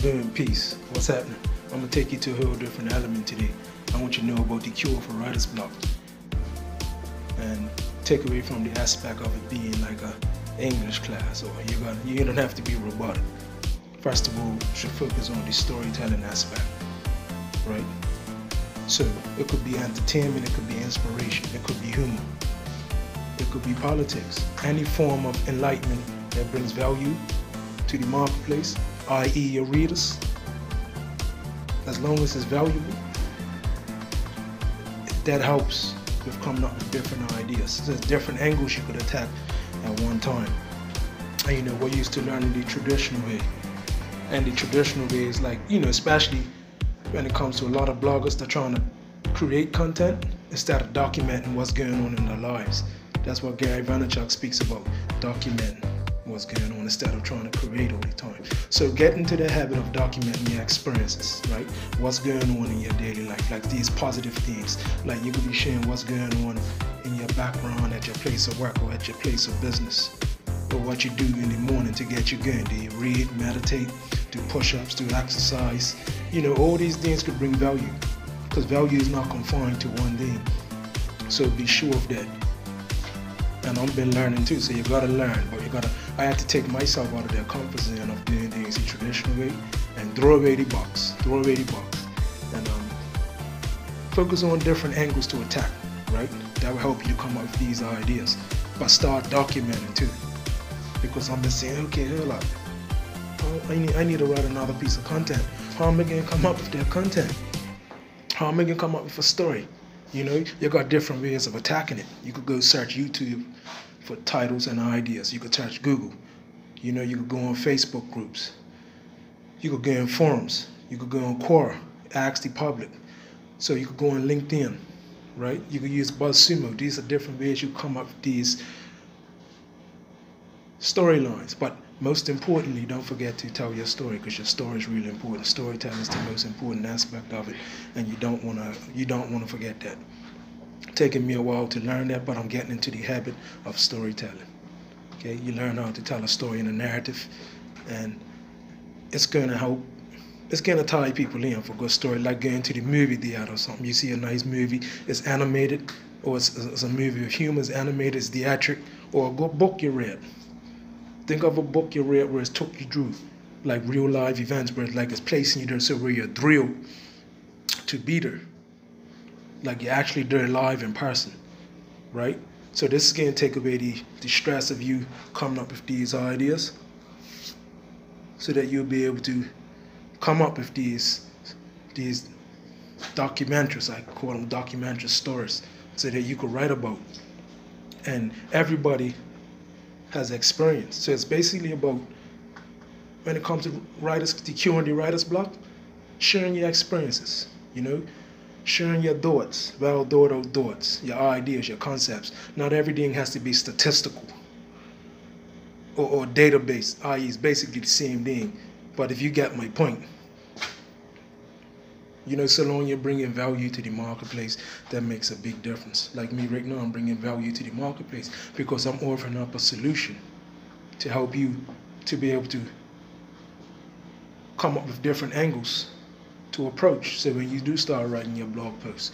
Boom, peace. What's happening? I'm gonna take you to a whole different element today. I want you to know about the cure for writer's block and take away from the aspect of it being like a English class, or you don't have to be robotic. First of all, you should focus on the storytelling aspect, right? So it could be entertainment, it could be inspiration, it could be humor, it could be politics, any form of enlightenment that brings value to the marketplace, i.e. your readers. As long as it's valuable, that helps with coming up with different ideas. There's different angles you could attack at one time. And we're used to learning the traditional way. And the traditional way is like, especially when it comes to a lot of bloggers that are trying to create content instead of documenting what's going on in their lives. That's what Gary Vaynerchuk speaks about, documenting what's going on instead of trying to create all the time. So get into the habit of documenting your experiences, right? What's going on in your daily life, like these positive things. Like you could be sharing what's going on in your background at your place of work or at your place of business. Or what you do in the morning to get you going. Do you read, meditate, do push-ups, do exercise? All these things could bring value, because value is not confined to one thing. So be sure of that. And I've been learning too, so you gotta learn, but I had to take myself out of the comfort zone of doing things the traditional way and throw away the box, and focus on different angles to attack, right? That will help you come up with these ideas, but start documenting too, because I'm just saying, okay, hold up, I need to write another piece of content. How am I gonna come up with that content? How am I gonna come up with a story? You got different ways of attacking it. You could go search YouTube for titles and ideas. You could search Google. You could go on Facebook groups. You could go in forums. You could go on Quora, ask the public. So you could go on LinkedIn, right? You could use buzzsumo. These are different ways you come up with these storylines. But most importantly, don't forget to tell your story, because your story is really important. Storytelling is the most important aspect of it, and you don't want to forget that. Taking me a while to learn that, but I'm getting into the habit of storytelling. Okay, you learn how to tell a story in a narrative, and it's going to help. It's going to tie people in for a good story, like going to the movie theater or something. You see a nice movie, it's animated, or it's a movie with humor, it's animated, it's theatric, or a good book you read. Think of a book you read where it's took you through like real life events, where it's placing you there, so where you're thrilled to be there. Like you're actually there live in person, right? So this is going to take away the stress of you coming up with these ideas, so that you'll be able to come up with these documentaries, I call them documentary stories, so that you could write about. And everybody has experience. So it's basically about, when it comes to writers, the cure on the writer's block, sharing your experiences, sharing your thoughts, well thought out thoughts, your ideas, your concepts. Not everything has to be statistical or database, i.e. it's basically the same thing. But if you get my point, so long you're bringing value to the marketplace, that makes a big difference. Like me right now, I'm bringing value to the marketplace because I'm offering up a solution to help you to be able to come up with different angles to approach. So when you do start writing your blog posts,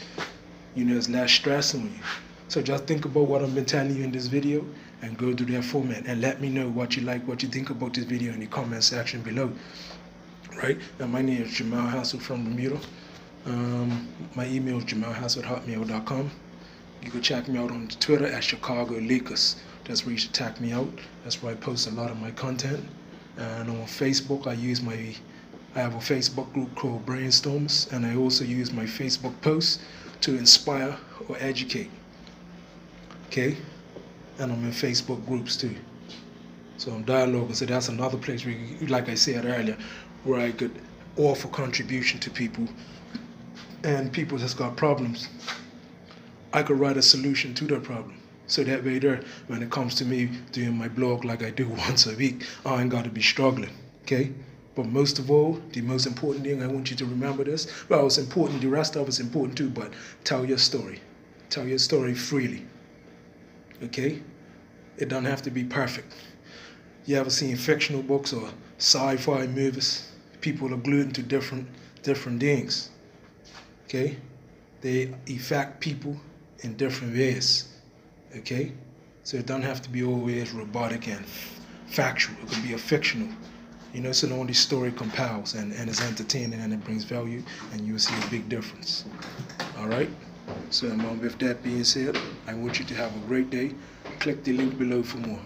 there's less stress on you. So just think about what I've been telling you in this video and go through that format, and let me know what you like, what you think about this video in the comment section below. Right? And my name is Jamal Hassel from Bermuda. My email is jamalhassel@hotmail.com. You can check me out on Twitter at Chicago Lakers. That's where you should check me out. That's where I post a lot of my content. And on Facebook, I have a Facebook group called Brainstormers, and I also use my Facebook posts to inspire or educate. Okay? And I'm in Facebook groups too. So I'm dialoguing. So that's another place where, like I said earlier, where I could offer contribution to people, and people that's got problems, I could write a solution to their problem. So that way there, when it comes to me doing my blog like I do once a week, I ain't got to be struggling, okay? But most of all, the most important thing, I want you to remember this. Well, it's important, the rest of it's important too, but tell your story. Tell your story freely, okay? It doesn't have to be perfect. You ever seen fictional books or sci-fi movies? people are glued to different things. Okay, they affect people in different ways. Okay, so it don't have to be always robotic and factual. It could be a fictional. So the only story compels and it's entertaining and it brings value, and you'll see a big difference. All right. So with that being said, I want you to have a great day. Click the link below for more.